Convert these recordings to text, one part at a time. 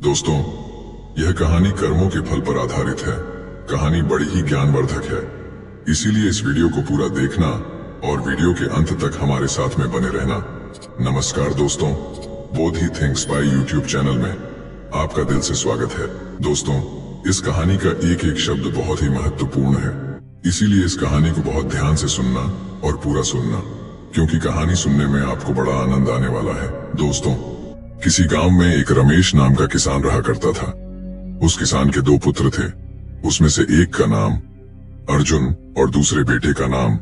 दोस्तों, यह कहानी कर्मों के फल पर आधारित है। कहानी बड़ी ही ज्ञानवर्धक है, इसीलिए इस वीडियो को पूरा देखना और वीडियो के अंत तक हमारे साथ में बने रहना। नमस्कार दोस्तों, बोधि थिंक्स बाय यूट्यूब चैनल में आपका दिल से स्वागत है। दोस्तों, इस कहानी का एक एक शब्द बहुत ही महत्वपूर्ण है, इसीलिए इस कहानी को बहुत ध्यान से सुनना और पूरा सुनना, क्योंकि कहानी सुनने में आपको बड़ा आनंद आने वाला है। दोस्तों, किसी गांव में एक रमेश नाम का किसान रहा करता था। उस किसान के दो पुत्र थे। उसमें से एक का नाम अर्जुन और दूसरे बेटे का नाम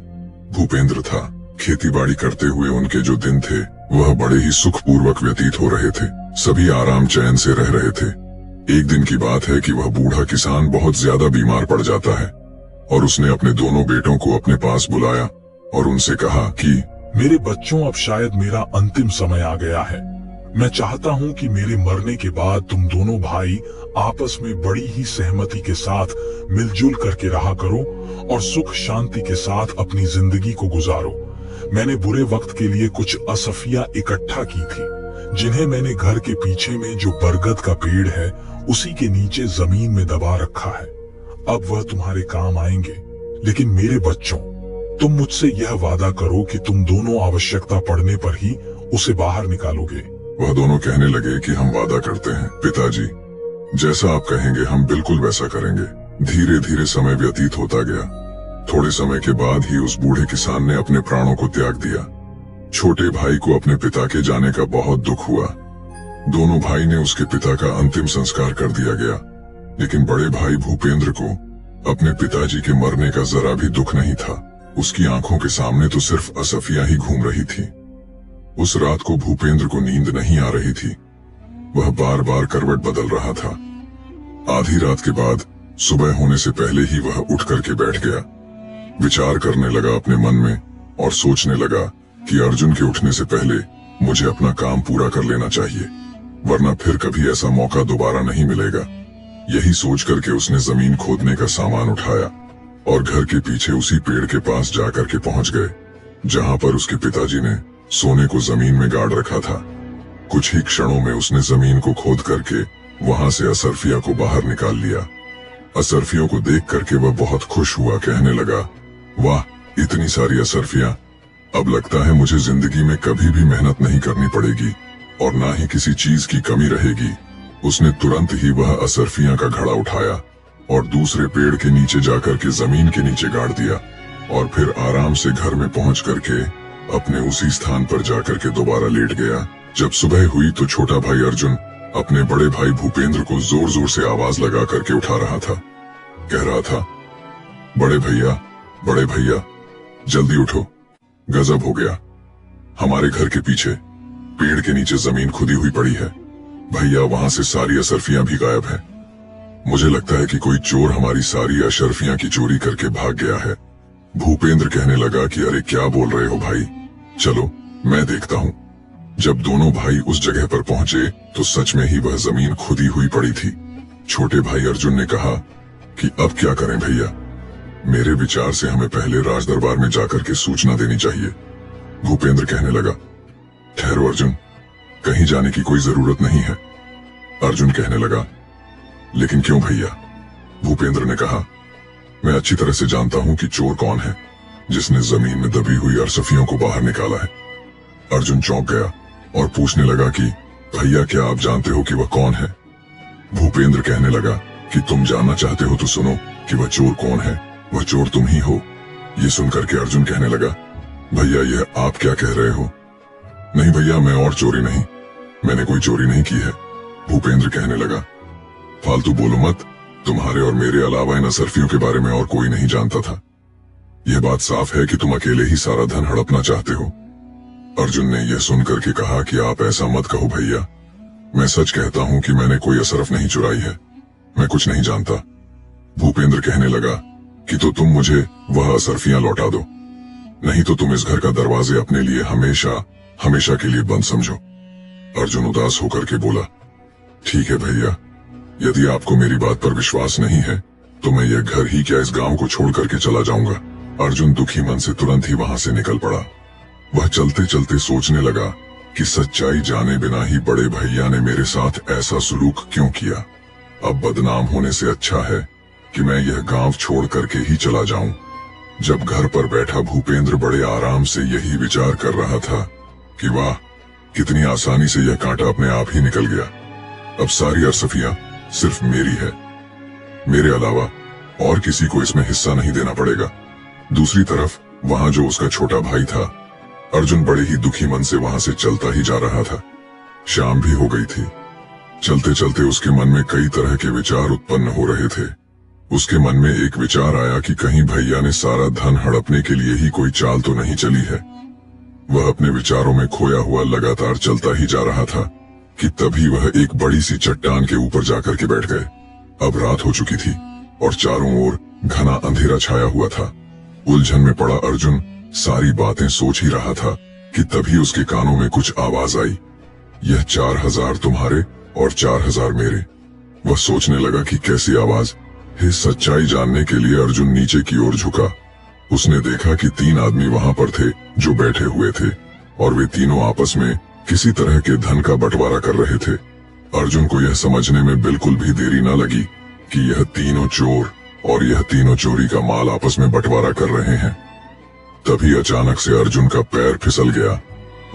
भूपेंद्र था। खेतीबाड़ी करते हुए उनके जो दिन थे वह बड़े ही सुखपूर्वक व्यतीत हो रहे थे। सभी आराम चैन से रह रहे थे। एक दिन की बात है कि वह बूढ़ा किसान बहुत ज्यादा बीमार पड़ जाता है और उसने अपने दोनों बेटों को अपने पास बुलाया और उनसे कहा कि मेरे बच्चों, अब शायद मेरा अंतिम समय आ गया है। मैं चाहता हूँ कि मेरे मरने के बाद तुम दोनों भाई आपस में बड़ी ही सहमति के साथ मिलजुल करके रहा करो और सुख शांति के साथ अपनी जिंदगी को गुजारो। मैंने बुरे वक्त के लिए कुछ असफियां इकट्ठा की थी, जिन्हें मैंने घर के पीछे में जो बरगद का पेड़ है उसी के नीचे जमीन में दबा रखा है। अब वह तुम्हारे काम आएंगे, लेकिन मेरे बच्चों, तुम मुझसे यह वादा करो कि तुम दोनों आवश्यकता पड़ने पर ही उसे बाहर निकालोगे। वह दोनों कहने लगे कि हम वादा करते हैं पिताजी, जैसा आप कहेंगे हम बिल्कुल वैसा करेंगे। धीरे धीरे समय व्यतीत होता गया। थोड़े समय के बाद ही उस बूढ़े किसान ने अपने प्राणों को त्याग दिया। छोटे भाई को अपने पिता के जाने का बहुत दुख हुआ। दोनों भाई ने उसके पिता का अंतिम संस्कार कर दिया गया, लेकिन बड़े भाई भूपेंद्र को अपने पिताजी के मरने का जरा भी दुख नहीं था। उसकी आंखों के सामने तो सिर्फ असफियां ही घूम रही थी। उस रात को भूपेंद्र को नींद नहीं आ रही थी। वह बार बार करवट बदल रहा था। आधी रात के बाद सुबह होने से पहले ही वह उठ करके बैठ गया। विचार करने लगा अपने मन में और सोचने लगा कि अर्जुन के उठने से पहले मुझे अपना काम पूरा कर लेना चाहिए, वरना फिर कभी ऐसा मौका दोबारा नहीं मिलेगा। यही सोच करके उसने जमीन खोदने का सामान उठाया और घर के पीछे उसी पेड़ के पास जाकर के पहुंच गए, जहां पर उसके पिताजी ने सोने को जमीन में गाड़ रखा था। कुछ ही क्षणों में उसने जमीन को खोद करके वहां से असरफिया को बाहर निकाल लिया। असरफियों को देख करके वह बहुत खुश हुआ। कहने लगा, वाह, इतनी सारी असरफियां, अब लगता है मुझे जिंदगी में कभी भी मेहनत नहीं करनी पड़ेगी और ना ही किसी चीज की कमी रहेगी। उसने तुरंत ही वह असरफियां का घड़ा उठाया और दूसरे पेड़ के नीचे जाकर के जमीन के नीचे गाड़ दिया और फिर आराम से घर में पहुंच करके अपने उसी स्थान पर जाकर के दोबारा लेट गया। जब सुबह हुई तो छोटा भाई अर्जुन अपने बड़े भाई भूपेंद्र को जोर जोर से आवाज लगा करके उठा रहा था। कह रहा था, बड़े भैया, जल्दी उठो, गजब हो गया। हमारे घर के पीछे पेड़ के नीचे जमीन खुदी हुई पड़ी है। भैया, वहां से सारी असरफियां भी गायब हैं। मुझे लगता है कि कोई चोर हमारी सारी असरफियां की चोरी करके भाग गया है। भूपेंद्र कहने लगा कि अरे क्या बोल रहे हो भाई, चलो मैं देखता हूँ। जब दोनों भाई उस जगह पर पहुंचे तो सच में ही वह जमीन खुदी हुई पड़ी थी। छोटे भाई अर्जुन ने कहा कि अब क्या करें भैया, मेरे विचार से हमें पहले राज दरबार में जाकर के सूचना देनी चाहिए। भूपेंद्र कहने लगा, ठहरो अर्जुन, कहीं जाने की कोई जरूरत नहीं है। अर्जुन कहने लगा, लेकिन क्यों भैया? भूपेंद्र ने कहा, मैं अच्छी तरह से जानता हूं कि चोर कौन है जिसने जमीन में दबी हुई असरफियों को बाहर निकाला है। अर्जुन चौंक गया और पूछने लगा कि भैया, क्या आप जानते हो कि वह कौन है? भूपेंद्र कहने लगा कि तुम जानना चाहते हो तो सुनो कि वह चोर कौन है। वह चोर तुम ही हो। ये सुनकर के अर्जुन कहने लगा, भैया, यह आप क्या कह रहे हो? नहीं भैया, मैं और चोरी नहीं, मैंने कोई चोरी नहीं की है। भूपेंद्र कहने लगा, फालतू बोलो मत, तुम्हारे और मेरे अलावा इन असरफियों के बारे में और कोई नहीं जानता था। यह बात साफ है कि तुम अकेले ही सारा धन हड़पना चाहते हो। अर्जुन ने यह सुनकर के कहा कि आप ऐसा मत कहो भैया, मैं सच कहता हूं कि मैंने कोई असरफ नहीं चुराई है, मैं कुछ नहीं जानता। भूपेंद्र कहने लगा कि तो तुम मुझे वह असरफियां लौटा दो, नहीं तो तुम इस घर का दरवाजे अपने लिए हमेशा हमेशा के लिए बंद समझो। अर्जुन उदास होकर के बोला, ठीक है भैया, यदि आपको मेरी बात पर विश्वास नहीं है तो मैं यह घर ही क्या इस गांव को छोड़ करके चला जाऊंगा। अर्जुन दुखी मन से तुरंत ही वहां से निकल पड़ा। वह चलते चलते सोचने लगा कि सच्चाई जाने बिना ही बड़े भैया ने मेरे साथ ऐसा सुलूक क्यों किया। अब बदनाम होने से अच्छा है कि मैं यह गांव छोड़ करके ही चला जाऊं। जब घर पर बैठा भूपेंद्र बड़े आराम से यही विचार कर रहा था कि वाह, कितनी आसानी से यह कांटा अपने आप ही निकल गया। अब सारी अरसफियां सिर्फ मेरी है, मेरे अलावा और किसी को इसमें हिस्सा नहीं देना पड़ेगा। दूसरी तरफ वहां जो उसका छोटा भाई था अर्जुन बड़े ही दुखी मन से वहां से चलता ही जा रहा था। शाम भी हो गई थी। चलते चलते उसके मन में कई तरह के विचार उत्पन्न हो रहे थे। उसके मन में एक विचार आया कि कहीं भैया ने सारा धन हड़पने के लिए ही कोई चाल तो नहीं चली है। वह अपने विचारों में खोया हुआ लगातार चलता ही जा रहा था कि तभी वह एक बड़ी सी चट्टान के ऊपर जाकर के बैठ गए। अब रात हो चुकी थी और चारों ओर घना अंधेरा छाया हुआ था। उलझन में पड़ा अर्जुन सारी बातें सोच ही रहा था कि तभी उसके कानों में कुछ आवाज आई, यह 4000 तुम्हारे और 4000 मेरे। वह सोचने लगा कि कैसी आवाज है। सच्चाई जानने के लिए अर्जुन नीचे की ओर झुका। उसने देखा कि 3 आदमी वहां पर थे जो बैठे हुए थे और वे तीनों आपस में किसी तरह के धन का बंटवारा कर रहे थे। अर्जुन को यह समझने में बिल्कुल भी देरी न लगी कि यह तीनों चोर और यह तीनों चोरी का माल आपस में बंटवारा कर रहे हैं। तभी अचानक से अर्जुन का पैर फिसल गया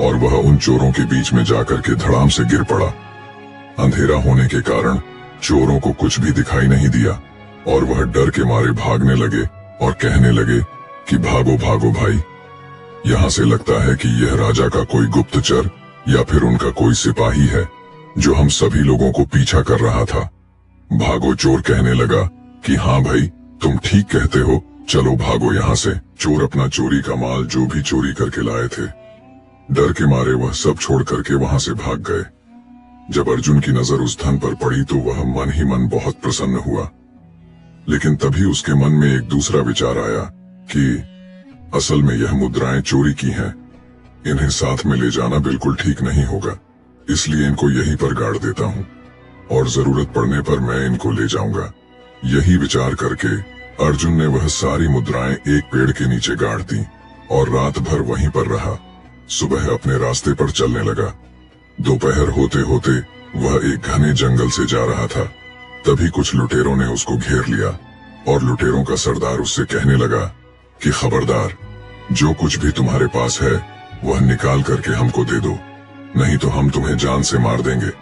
और वह उन चोरों के बीच में जाकर के धड़ाम से गिर पड़ा। अंधेरा होने के कारण चोरों को कुछ भी दिखाई नहीं दिया और वह डर के मारे भागने लगे और कहने लगे कि भागो भागो भाई, यहाँ से लगता है कि यह राजा का कोई गुप्तचर या फिर उनका कोई सिपाही है जो हम सभी लोगों को पीछा कर रहा था। भागो। चोर कहने लगा कि हाँ भाई, तुम ठीक कहते हो, चलो भागो यहाँ से। चोर अपना चोरी का माल जो भी चोरी करके लाए थे, डर के मारे वह सब छोड़ करके वहां से भाग गए। जब अर्जुन की नजर उस धन पर पड़ी तो वह मन ही मन बहुत प्रसन्न हुआ। लेकिन तभी उसके मन में एक दूसरा विचार आया कि असल में यह मुद्राएं चोरी की हैं, इन्हें साथ में ले जाना बिल्कुल ठीक नहीं होगा, इसलिए इनको यहीं पर गाड़ देता हूँ और जरूरत पड़ने पर मैं इनको ले जाऊंगा। यही विचार करके अर्जुन ने वह सारी मुद्राएं एक पेड़ के नीचे गाड़ दी और रात भर वहीं पर रहा। सुबह अपने रास्ते पर चलने लगा। दोपहर होते होते वह एक घने जंगल से जा रहा था। तभी कुछ लुटेरों ने उसको घेर लिया और लुटेरों का सरदार उससे कहने लगा कि खबरदार, जो कुछ भी तुम्हारे पास है वह निकाल करके हमको दे दो, नहीं तो हम तुम्हें जान से मार देंगे।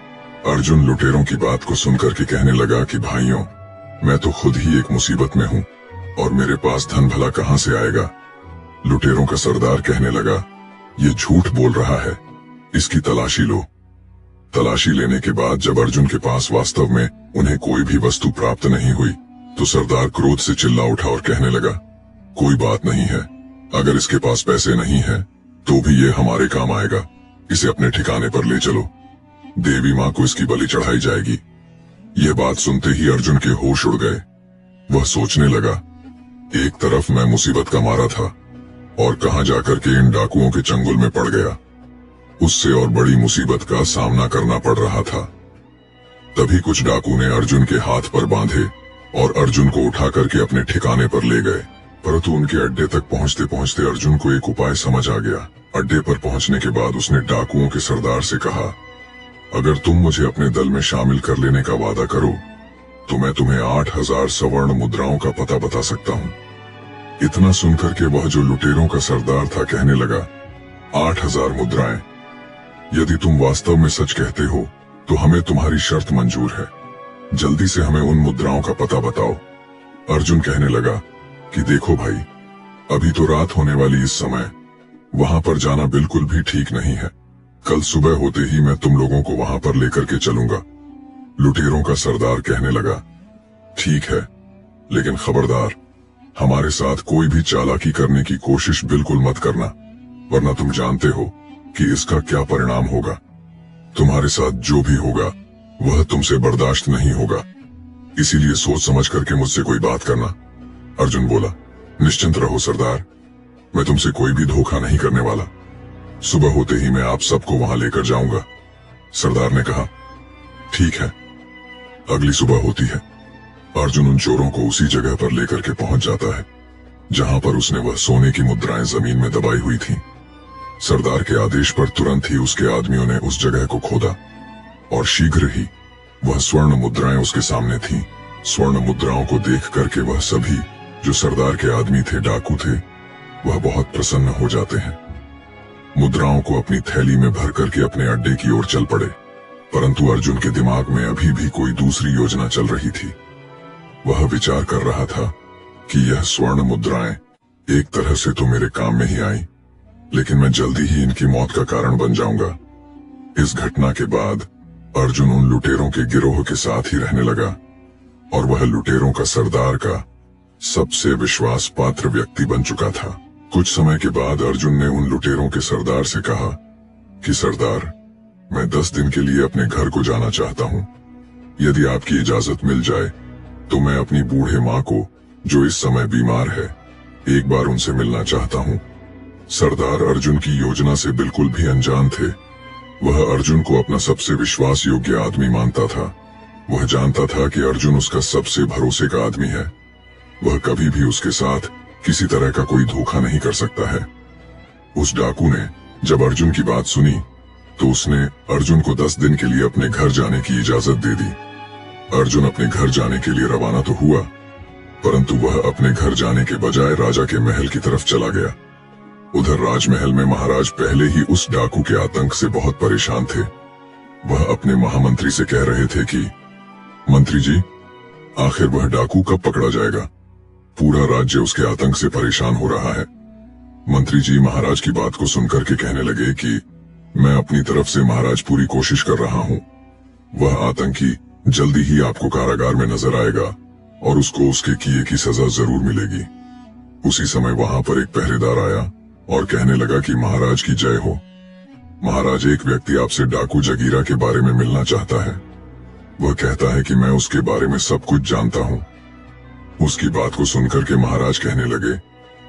अर्जुन लुटेरों की बात को सुनकर के कहने लगा कि भाइयों, मैं तो खुद ही एक मुसीबत में हूँ और मेरे पास धन भला कहाँ से आएगा। लुटेरों का सरदार कहने लगा, ये झूठ बोल रहा है, इसकी तलाशी लो। तलाशी लेने के बाद जब अर्जुन के पास वास्तव में उन्हें कोई भी वस्तु प्राप्त नहीं हुई तो सरदार क्रोध से चिल्ला उठा और कहने लगा, कोई बात नहीं है, अगर इसके पास पैसे नहीं है तो भी ये हमारे काम आएगा, इसे अपने ठिकाने पर ले चलो, देवी माँ को इसकी बलि चढ़ाई जाएगी। यह बात सुनते ही अर्जुन के होश उड़ गए। वह सोचने लगा, एक तरफ मैं मुसीबत का मारा था और कहां जाकर के इन डाकुओं के चंगुल में पड़ गया, उससे और बड़ी मुसीबत का सामना करना पड़ रहा था। तभी कुछ डाकू ने अर्जुन के हाथ पर बांधे और अर्जुन को उठा करके अपने ठिकाने पर ले गए। परंतु उनके अड्डे तक पहुंचते पहुंचते अर्जुन को एक उपाय समझ आ गया। अड्डे पर पहुंचने के बाद उसने डाकुओं के सरदार से कहा, अगर तुम मुझे अपने दल में शामिल कर लेने का वादा करो तो मैं तुम्हें 8000 स्वर्ण मुद्राओं का पता बता सकता हूँ। इतना सुनकर के वह जो लुटेरों का सरदार था कहने लगा, 8000 मुद्राएं? यदि तुम वास्तव में सच कहते हो तो हमें तुम्हारी शर्त मंजूर है, जल्दी से हमें उन मुद्राओं का पता बताओ। अर्जुन कहने लगा कि देखो भाई, अभी तो रात होने वाली इस समय वहां पर जाना बिल्कुल भी ठीक नहीं है। कल सुबह होते ही मैं तुम लोगों को वहां पर लेकर के चलूंगा। लुटेरों का सरदार कहने लगा, ठीक है, लेकिन खबरदार, हमारे साथ कोई भी चालाकी करने की कोशिश बिल्कुल मत करना, वरना तुम जानते हो कि इसका क्या परिणाम होगा। तुम्हारे साथ जो भी होगा वह तुमसे बर्दाश्त नहीं होगा, इसीलिए सोच समझ करके मुझसे कोई बात करना। अर्जुन बोला, निश्चिंत रहो सरदार, मैं तुमसे कोई भी धोखा नहीं करने वाला। सुबह होते ही मैं आप सबको वहां लेकर जाऊंगा। सरदार ने कहा, ठीक है। अगली सुबह होती है। अर्जुन उन चोरों को उसी जगह पर लेकर के पहुंच जाता है जहां पर उसने वह सोने की मुद्राएं जमीन में दबाई हुई थी। सरदार के आदेश पर तुरंत ही उसके आदमियों ने उस जगह को खोदा और शीघ्र ही वह स्वर्ण मुद्राएं उसके सामने थीं। स्वर्ण मुद्राओं को देख करके वह सभी जो सरदार के आदमी थे, डाकू थे, वह बहुत प्रसन्न हो जाते हैं। मुद्राओं को अपनी थैली में भर करके अपने अड्डे की ओर चल पड़े, परंतु अर्जुन के दिमाग में अभी भी कोई दूसरी योजना चल रही थी। वह विचार कर रहा था कि यह स्वर्ण मुद्राएं एक तरह से तो मेरे काम में ही आई, लेकिन मैं जल्दी ही इनकी मौत का कारण बन जाऊंगा। इस घटना के बाद अर्जुन उन लुटेरों के गिरोह के साथ ही रहने लगा और वह लुटेरों का सरदार का सबसे विश्वास पात्र व्यक्ति बन चुका था। कुछ समय के बाद अर्जुन ने उन लुटेरों के सरदार से कहा कि सरदार, मैं 10 दिन के लिए अपने घर को जाना चाहता हूँ। यदि आपकी इजाजत मिल जाए तो मैं अपनी बूढ़े माँ को, जो इस समय बीमार है, एक बार उनसे मिलना चाहता हूँ। सरदार अर्जुन की योजना से बिल्कुल भी अनजान थे। वह अर्जुन को अपना सबसे विश्वास योग्य आदमी मानता था। वह जानता था कि अर्जुन उसका सबसे भरोसे का आदमी है। वह कभी भी उसके साथ किसी तरह का कोई धोखा नहीं कर सकता है। उस डाकू ने जब अर्जुन की बात सुनी तो उसने अर्जुन को 10 दिन के लिए अपने घर जाने की इजाजत दे दी। अर्जुन अपने घर जाने के लिए रवाना तो हुआ, परंतु वह अपने घर जाने के बजाय राजा के महल की तरफ चला गया। उधर राजमहल में महाराज पहले ही उस डाकू के आतंक से बहुत परेशान थे। वह अपने महामंत्री से कह रहे थे कि मंत्री जी, आखिर वह डाकू कब पकड़ा जाएगा? पूरा राज्य उसके आतंक से परेशान हो रहा है। मंत्री जी महाराज की बात को सुनकर के कहने लगे कि मैं अपनी तरफ से महाराज पूरी कोशिश कर रहा हूँ। वह आतंकी जल्दी ही आपको कारागार में नजर आएगा और उसको उसके किए की सजा जरूर मिलेगी। उसी समय वहां पर एक पहरेदार आया और कहने लगा कि महाराज की जय हो। महाराज, एक व्यक्ति आपसे डाकू जगीरा के बारे में मिलना चाहता है। वह कहता है कि मैं उसके बारे में सब कुछ जानता हूँ। उसकी बात को सुनकर के महाराज कहने लगे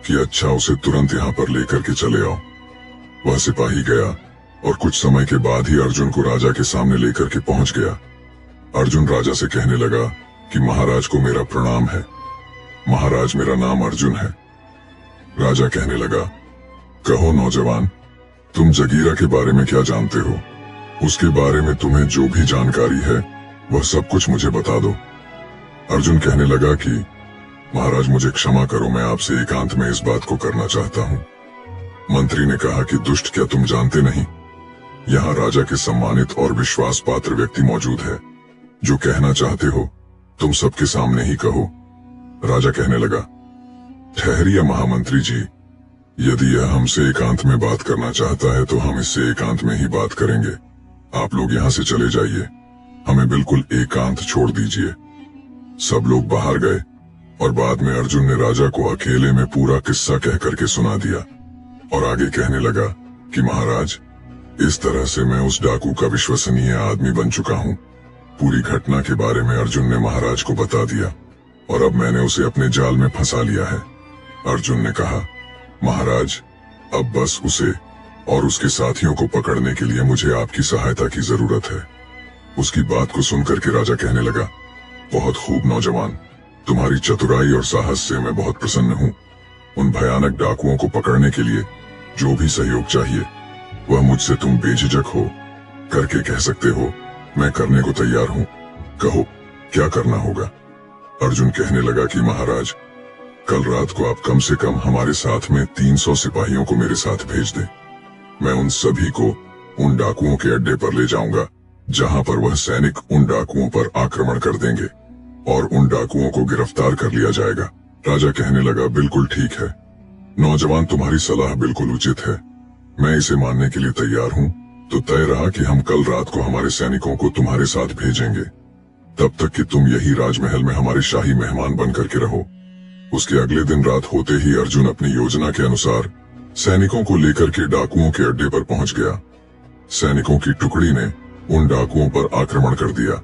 कि अच्छा, उसे तुरंत यहाँ पर लेकर के चले आओ। वह सिपाही गया और कुछ समय के बाद ही अर्जुन को राजा के सामने लेकर के पहुंच गया। अर्जुन राजा से कहने लगा कि महाराज को मेरा प्रणाम है। महाराज, मेरा नाम अर्जुन है। राजा कहने लगा, कहो नौजवान, तुम जगीरा के बारे में क्या जानते हो? उसके बारे में तुम्हें जो भी जानकारी है वह सब कुछ मुझे बता दो। अर्जुन कहने लगा कि महाराज, मुझे क्षमा करो, मैं आपसे एकांत में इस बात को करना चाहता हूँ। मंत्री ने कहा कि दुष्ट, क्या तुम जानते नहीं, यहाँ राजा के सम्मानित और विश्वास पात्र व्यक्ति मौजूद है। जो कहना चाहते हो तुम सबके सामने ही कहो। राजा कहने लगा, ठहरिए महामंत्री जी, यदि यह हमसे एकांत में बात करना चाहता है तो हम इससे एकांत में ही बात करेंगे। आप लोग यहाँ से चले जाइए, हमें बिल्कुल एकांत छोड़ दीजिए। सब लोग बाहर गए और बाद में अर्जुन ने राजा को अकेले में पूरा किस्सा कह करके सुना दिया और आगे कहने लगा कि महाराज, इस तरह से मैं उस डाकू का विश्वसनीय आदमी बन चुका हूँ। पूरी घटना के बारे में अर्जुन ने महाराज को बता दिया और अब मैंने उसे अपने जाल में फंसा लिया है। अर्जुन ने कहा, महाराज, अब बस उसे और उसके साथियों को पकड़ने के लिए मुझे आपकी सहायता की जरूरत है। उसकी बात को सुनकर के राजा कहने लगा, बहुत खूब नौजवान, तुम्हारी चतुराई और साहस से मैं बहुत प्रसन्न हूँ। उन भयानक डाकुओं को पकड़ने के लिए जो भी सहयोग चाहिए वह मुझसे तुम बेझिझक हो करके कह सकते हो। मैं करने को तैयार हूँ, कहो क्या करना होगा। अर्जुन कहने लगा कि महाराज, कल रात को आप कम से कम हमारे साथ में 300 सिपाहियों को मेरे साथ भेज दें। मैं उन सभी को उन डाकुओं के अड्डे पर ले जाऊंगा जहां पर वह सैनिक उन डाकुओं पर आक्रमण कर देंगे और उन डाकुओं को गिरफ्तार कर लिया जाएगा। राजा कहने लगा, बिल्कुल ठीक है नौजवान, तुम्हारी सलाह बिल्कुल उचित है, मैं इसे मानने के लिए तैयार हूँ। तो तय रहा कि हम कल रात को हमारे सैनिकों को तुम्हारे साथ भेजेंगे, तब तक कि तुम यही राजमहल में हमारे शाही मेहमान बन करके रहो। उसके अगले दिन रात होते ही अर्जुन अपनी योजना के अनुसार सैनिकों को लेकर के डाकुओं के अड्डे पर पहुंच गया। सैनिकों की टुकड़ी ने उन डाकुओं पर आक्रमण कर दिया।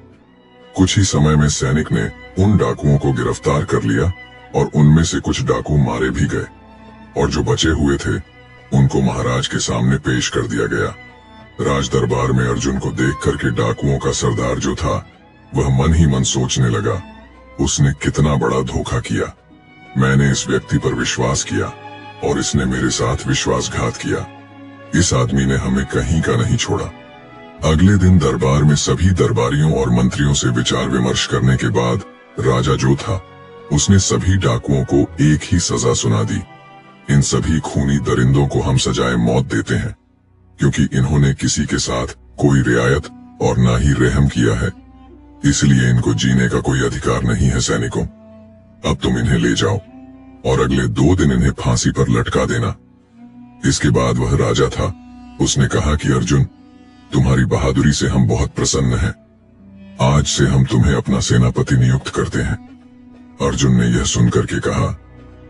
कुछ ही समय में सैनिक ने उन डाकुओं को गिरफ्तार कर लिया और उनमें से कुछ डाकू मारे भी गए और जो बचे हुए थे उनको महाराज के सामने पेश कर दिया गया। राज दरबार में अर्जुन को देख करके डाकुओं का सरदार जो था वह मन ही मन सोचने लगा, उसने कितना बड़ा धोखा किया। मैंने इस व्यक्ति पर विश्वास किया और इसने मेरे साथ विश्वासघात किया। इस आदमी ने हमें कहीं का नहीं छोड़ा। अगले दिन दरबार में सभी दरबारियों और मंत्रियों से विचार विमर्श करने के बाद राजा जो था उसने सभी डाकुओं को एक ही सजा सुना दी। इन सभी खूनी दरिंदों को हम सजाए मौत देते हैं, क्योंकि इन्होंने किसी के साथ कोई रियायत और ना ही रहम किया है, इसलिए इनको जीने का कोई अधिकार नहीं है। सैनिकों, अब तुम इन्हें ले जाओ और अगले 2 दिन इन्हें फांसी पर लटका देना। इसके बाद वह राजा था, उसने कहा कि अर्जुन, तुम्हारी बहादुरी से हम बहुत प्रसन्न हैं। आज से हम तुम्हें अपना सेनापति नियुक्त करते हैं। अर्जुन ने यह सुनकर के कहा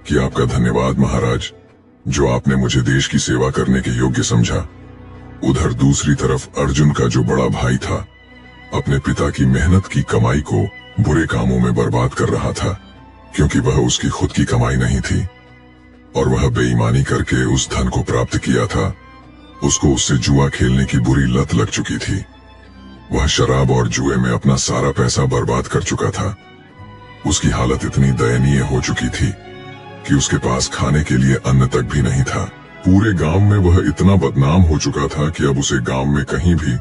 कि आपका धन्यवाद महाराज, जो आपने मुझे देश की सेवा करने के योग्य समझा। उधर दूसरी तरफ अर्जुन का जो बड़ा भाई था अपने पिता की मेहनत की कमाई को बुरे कामों में बर्बाद कर रहा था, क्योंकि वह उसकी खुद की कमाई नहीं थी और वह बेईमानी करके उस धन को प्राप्त किया था। उसको उससे जुआ खेलने की बुरी लत लग चुकी थी। वह शराब और जुए में अपना सारा पैसा बर्बाद कर चुका था। उसकी हालत इतनी दयनीय हो चुकी थी कि उसके पास खाने के लिए अन्न तक भी नहीं था। पूरे गांव में वह इतना बदनाम हो चुका था कि अब उसे गांव में कहीं भी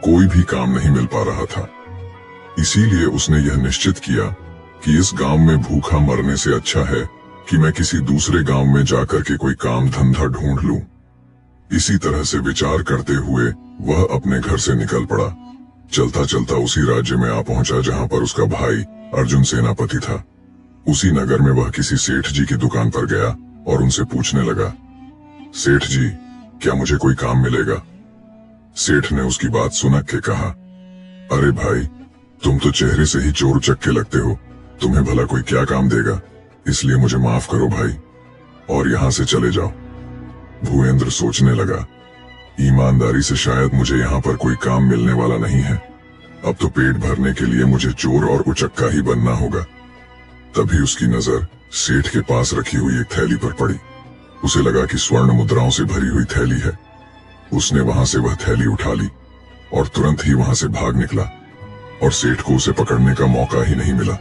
कोई भी काम नहीं मिल पा रहा था। इसीलिए उसने यह निश्चित किया कि इस गांव में भूखा मरने से अच्छा है कि मैं किसी दूसरे गांव में जाकर के कोई काम धंधा ढूंढ लूं। इसी तरह से विचार करते हुए वह अपने घर से निकल पड़ा। चलता चलता उसी राज्य में आ पहुंचा जहां पर उसका भाई अर्जुन सेनापति था। उसी नगर में वह किसी सेठ जी की दुकान पर गया और उनसे पूछने लगा, सेठ जी, क्या मुझे कोई काम मिलेगा? सेठ ने उसकी बात सुनक के कहा, अरे भाई, तुम तो चेहरे से ही चोर उचक्के लगते हो, तुम्हें भला कोई क्या काम देगा? इसलिए मुझे माफ करो भाई और यहाँ से चले जाओ। भूपेंद्र सोचने लगा, ईमानदारी से शायद मुझे यहाँ पर कोई काम मिलने वाला नहीं है। अब तो पेट भरने के लिए मुझे चोर और उचक्का ही बनना होगा। तभी उसकी नजर सेठ के पास रखी हुई एक थैली पर पड़ी। उसे लगा कि स्वर्ण मुद्राओं से भरी हुई थैली है। उसने वहां से वह थैली उठा ली और तुरंत ही वहां से भाग निकला और सेठ को उसे पकड़ने का मौका ही नहीं मिला।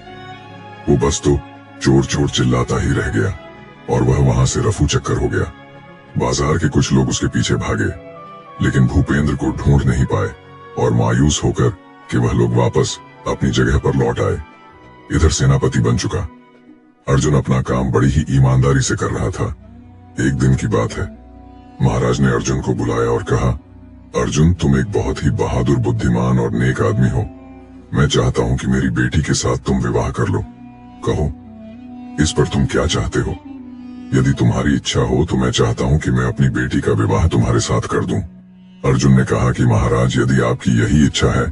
वो बस तो चोर चोर चिल्लाता ही रह गया और वह वहां से रफू चक्कर हो गया। बाजार के कुछ लोग उसके पीछे भागे, लेकिन भूपेंद्र को ढूंढ नहीं पाए और मायूस होकर कि वह लोग वापस अपनी जगह पर लौट आए। इधर सेनापति बन चुका अर्जुन अपना काम बड़ी ही ईमानदारी से कर रहा था। एक दिन की बात है, महाराज ने अर्जुन को बुलाया और कहा, अर्जुन, तुम एक बहुत ही बहादुर, बुद्धिमान और नेक आदमी हो। मैं चाहता हूं कि मेरी बेटी के साथ तुम विवाह कर लो। कहो, इस पर तुम क्या चाहते हो? यदि तुम्हारी इच्छा हो तो मैं चाहता हूं कि मैं अपनी बेटी का विवाह तुम्हारे साथ कर दूं। अर्जुन ने कहा कि महाराज, यदि आपकी यही इच्छा है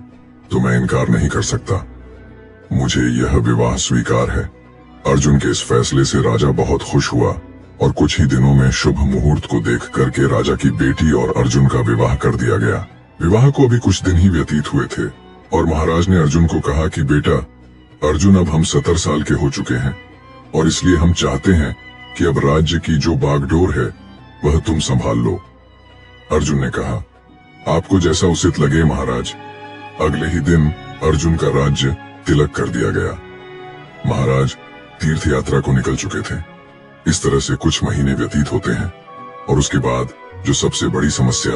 तो मैं इनकार नहीं कर सकता। मुझे यह विवाह स्वीकार है। अर्जुन के इस फैसले से राजा बहुत खुश हुआ और कुछ ही दिनों में शुभ मुहूर्त को देख करके राजा की बेटी और अर्जुन का विवाह कर दिया गया। विवाह को अभी कुछ दिन ही व्यतीत हुए थे और महाराज ने अर्जुन को कहा कि बेटा अर्जुन, अब हम 70 साल के हो चुके हैं और इसलिए हम चाहते हैं कि अब राज्य की जो बागडोर है वह तुम संभाल लो। अर्जुन ने कहा, आपको जैसा उचित लगे महाराज। अगले ही दिन अर्जुन का राज्य तिलक कर दिया गया। महाराज तीर्थ यात्रा को निकल चुके थे। इस तरह से कुछ महीने व्यतीत होते हैं और उसके बाद जो सबसे बड़ी समस्या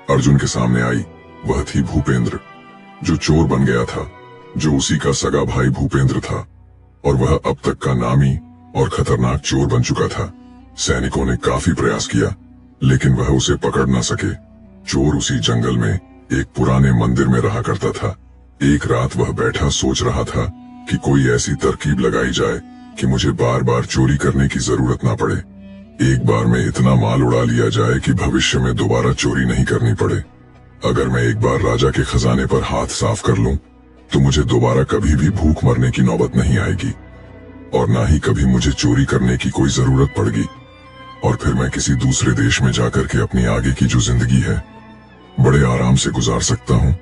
अर्जुन के सामने आई वह थी भूपेंद्र, जो चोर बन गया था, जो उसी का सगा भाई भूपेंद्र था और वह अब तक का नामी और खतरनाक चोर बन चुका था। सैनिकों ने काफी प्रयास किया लेकिन वह उसे पकड़ न सके। चोर उसी जंगल में एक पुराने मंदिर में रहा करता था। एक रात वह बैठा सोच रहा था कि कोई ऐसी तरकीब लगाई जाए कि मुझे बार बार चोरी करने की जरूरत ना पड़े। एक बार में इतना माल उड़ा लिया जाए कि भविष्य में दोबारा चोरी नहीं करनी पड़े। अगर मैं एक बार राजा के खजाने पर हाथ साफ कर लूं तो मुझे दोबारा कभी भी भूख मरने की नौबत नहीं आएगी और ना ही कभी मुझे चोरी करने की कोई जरूरत पड़ेगी और फिर मैं किसी दूसरे देश में जाकर के अपनी आगे की जो जिंदगी है बड़े आराम से गुजार सकता हूँ।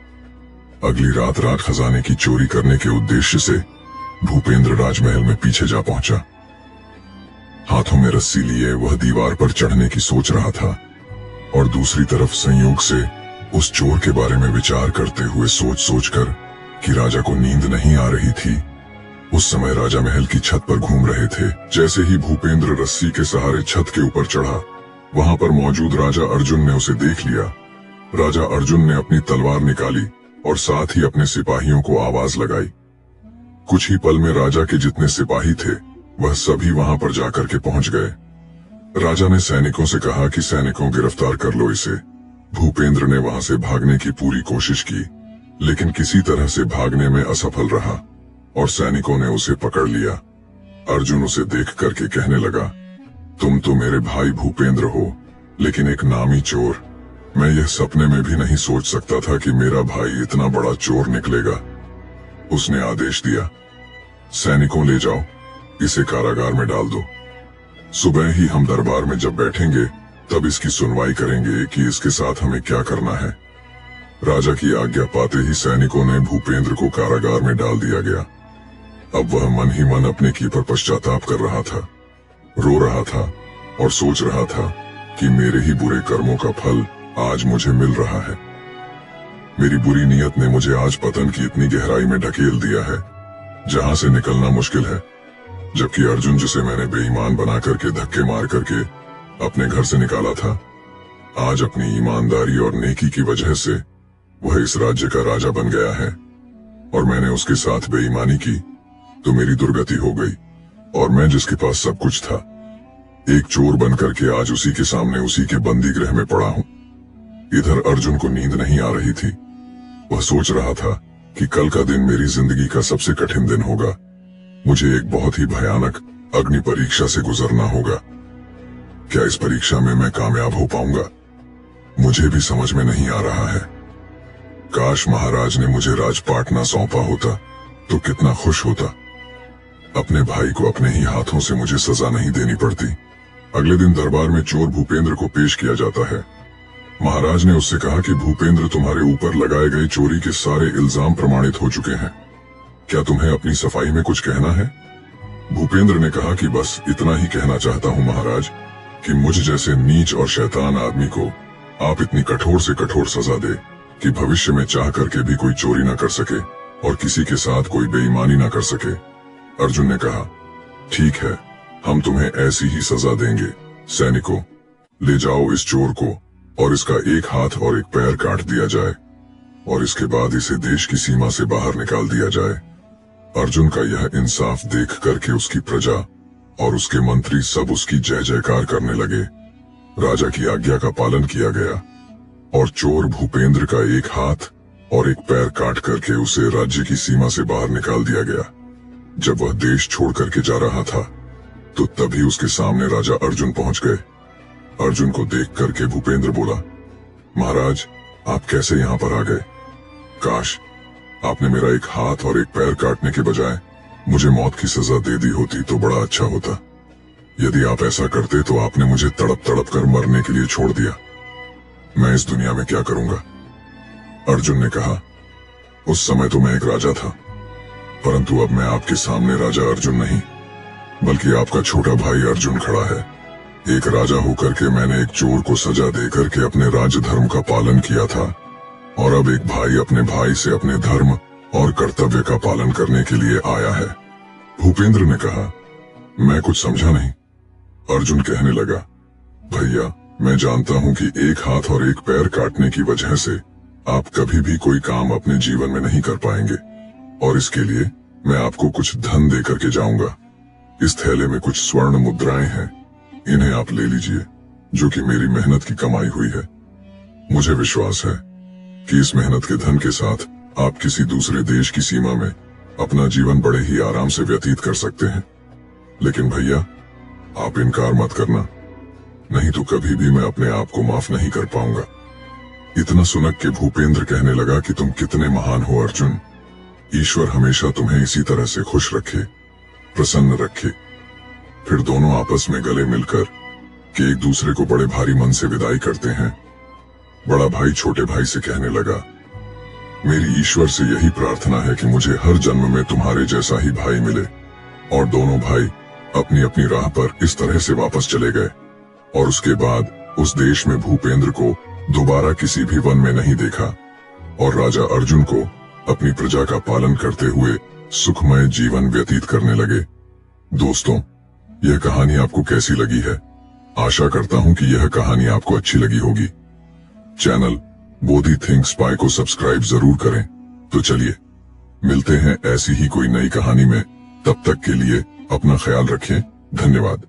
अगली रात खजाने की चोरी करने के उद्देश्य से भूपेंद्र राजमहल में पीछे जा पहुंचा। हाथों में रस्सी लिए वह दीवार पर चढ़ने की सोच रहा था और दूसरी तरफ संयोग से उस चोर के बारे में विचार करते हुए सोच सोचकर कि राजा को नींद नहीं आ रही थी। उस समय राजा महल की छत पर घूम रहे थे। जैसे ही भूपेंद्र रस्सी के सहारे छत के ऊपर चढ़ा, वहां पर मौजूद राजा अर्जुन ने उसे देख लिया। राजा अर्जुन ने अपनी तलवार निकाली और साथ ही अपने सिपाहियों को आवाज लगाई। कुछ ही पल में राजा के जितने सिपाही थे वह सभी वहां पर जाकर के पहुंच गए। राजा ने सैनिकों से कहा कि सैनिकों, गिरफ्तार कर लो इसे। भूपेंद्र ने वहां से भागने की पूरी कोशिश की, लेकिन किसी तरह से भागने में असफल रहा और सैनिकों ने उसे पकड़ लिया। अर्जुन उसे देख करके कहने लगा, तुम तो मेरे भाई भूपेंद्र हो, लेकिन एक नामी चोर। मैं यह सपने में भी नहीं सोच सकता था कि मेरा भाई इतना बड़ा चोर निकलेगा। उसने आदेश दिया, सैनिकों, ले जाओ, इसे कारागार में डाल दो। सुबह ही हम दरबार में जब बैठेंगे तब इसकी सुनवाई करेंगे कि इसके साथ हमें क्या करना है। राजा की आज्ञा पाते ही सैनिकों ने भूपेंद्र को कारागार में डाल दिया गया। अब वह मन ही मन अपने की पर पश्चाताप कर रहा था, रो रहा था और सोच रहा था कि मेरे ही बुरे कर्मों का फल आज मुझे मिल रहा है। मेरी बुरी नीयत ने मुझे आज पतन की इतनी गहराई में ढकेल दिया है जहां से निकलना मुश्किल है। जबकि अर्जुन, जिसे मैंने बेईमान बना करके धक्के मार करके अपने घर से निकाला था, आज अपनी ईमानदारी और नेकी की वजह से वह इस राज्य का राजा बन गया है और मैंने उसके साथ बेईमानी की तो मेरी दुर्गति हो गई और मैं जिसके पास सब कुछ था, एक चोर बन करके आज उसी के सामने उसी के बंदी गृह में पड़ा हूं। इधर अर्जुन को नींद नहीं आ रही थी। वह सोच रहा था कि कल का दिन मेरी जिंदगी का सबसे कठिन दिन होगा। मुझे एक बहुत ही भयानक अग्नि परीक्षा से गुजरना होगा। क्या इस परीक्षा में मैं कामयाब हो पाऊंगा? मुझे भी समझ में नहीं आ रहा है। काश महाराज ने मुझे राजपाट ना सौंपा होता तो कितना खुश होता। अपने भाई को अपने ही हाथों से मुझे सजा नहीं देनी पड़ती। अगले दिन दरबार में चोर भूपेंद्र को पेश किया जाता है। महाराज ने उससे कहा कि भूपेंद्र, तुम्हारे ऊपर लगाए गए चोरी के सारे इल्जाम प्रमाणित हो चुके हैं। क्या तुम्हें अपनी सफाई में कुछ कहना है? भूपेंद्र ने कहा कि बस इतना ही कहना चाहता हूं महाराज कि मुझ जैसे नीच और शैतान आदमी को आप इतनी कठोर से कठोर सजा दे कि भविष्य में चाह करके भी कोई चोरी न कर सके और किसी के साथ कोई बेईमानी न कर सके। अर्जुन ने कहा, ठीक है, हम तुम्हें ऐसी ही सजा देंगे। सैनिकों, ले जाओ इस चोर को और इसका एक हाथ और एक पैर काट दिया जाए और इसके बाद इसे देश की सीमा से बाहर निकाल दिया जाए। अर्जुन का यह इंसाफ देख करके उसकी प्रजा और उसके मंत्री सब उसकी जय जयकार करने लगे। राजा की आज्ञा का पालन किया गया और चोर भूपेंद्र का एक हाथ और एक पैर काट करके उसे राज्य की सीमा से बाहर निकाल दिया गया। जब वह देश छोड़ करके जा रहा था तो तभी उसके सामने राजा अर्जुन पहुंच गए। अर्जुन को देख करके भूपेंद्र बोला, महाराज, आप कैसे यहाँ पर आ गए? काश आपने मेरा एक हाथ और एक पैर काटने के बजाय मुझे मौत की सजा दे दी होती तो बड़ा अच्छा होता। यदि आप ऐसा करते तो आपने मुझे तड़प तड़प कर मरने के लिए छोड़ दिया। मैं इस दुनिया में क्या करूंगा? अर्जुन ने कहा, उस समय तो मैं एक राजा था, परंतु अब मैं आपके सामने राजा अर्जुन नहीं बल्कि आपका छोटा भाई अर्जुन खड़ा है। एक राजा होकर के मैंने एक चोर को सजा देकर के अपने राज धर्म का पालन किया था और अब एक भाई अपने भाई से अपने धर्म और कर्तव्य का पालन करने के लिए आया है। भूपेंद्र ने कहा, मैं कुछ समझा नहीं। अर्जुन कहने लगा, भैया, मैं जानता हूं कि एक हाथ और एक पैर काटने की वजह से आप कभी भी कोई काम अपने जीवन में नहीं कर पाएंगे और इसके लिए मैं आपको कुछ धन दे करके जाऊंगा। इस थैले में कुछ स्वर्ण मुद्राएं हैं, इन्हें आप ले लीजिए, जो कि मेरी मेहनत की कमाई हुई है। मुझे विश्वास है कि इस मेहनत के धन के साथ आप किसी दूसरे देश की सीमा में अपना जीवन बड़े ही आराम से व्यतीत कर सकते हैं। लेकिन भैया, आप इनकार मत करना, नहीं तो कभी भी मैं अपने आप को माफ नहीं कर पाऊंगा। इतना सुनक के भूपेंद्र कहने लगा कि तुम कितने महान हो अर्जुन। ईश्वर हमेशा तुम्हें इसी तरह से खुश रखे, प्रसन्न रखे। फिर दोनों आपस में गले मिलकर कि एक दूसरे को बड़े भारी मन से विदाई करते हैं। बड़ा भाई छोटे भाई से कहने लगा, मेरी ईश्वर से यही प्रार्थना है कि मुझे हर जन्म में तुम्हारे जैसा ही भाई मिले। और दोनों भाई अपनी अपनी राह पर इस तरह से वापस चले गए और उसके बाद उस देश में भूपेंद्र को दोबारा किसी भी वन में नहीं देखा और राजा अर्जुन को अपनी प्रजा का पालन करते हुए सुखमय जीवन व्यतीत करने लगे। दोस्तों, यह कहानी आपको कैसी लगी है? आशा करता हूं कि यह कहानी आपको अच्छी लगी होगी। चैनल बोधी थिंक स्पाई को सब्सक्राइब जरूर करें। तो चलिए मिलते हैं ऐसी ही कोई नई कहानी में। तब तक के लिए अपना ख्याल रखें। धन्यवाद।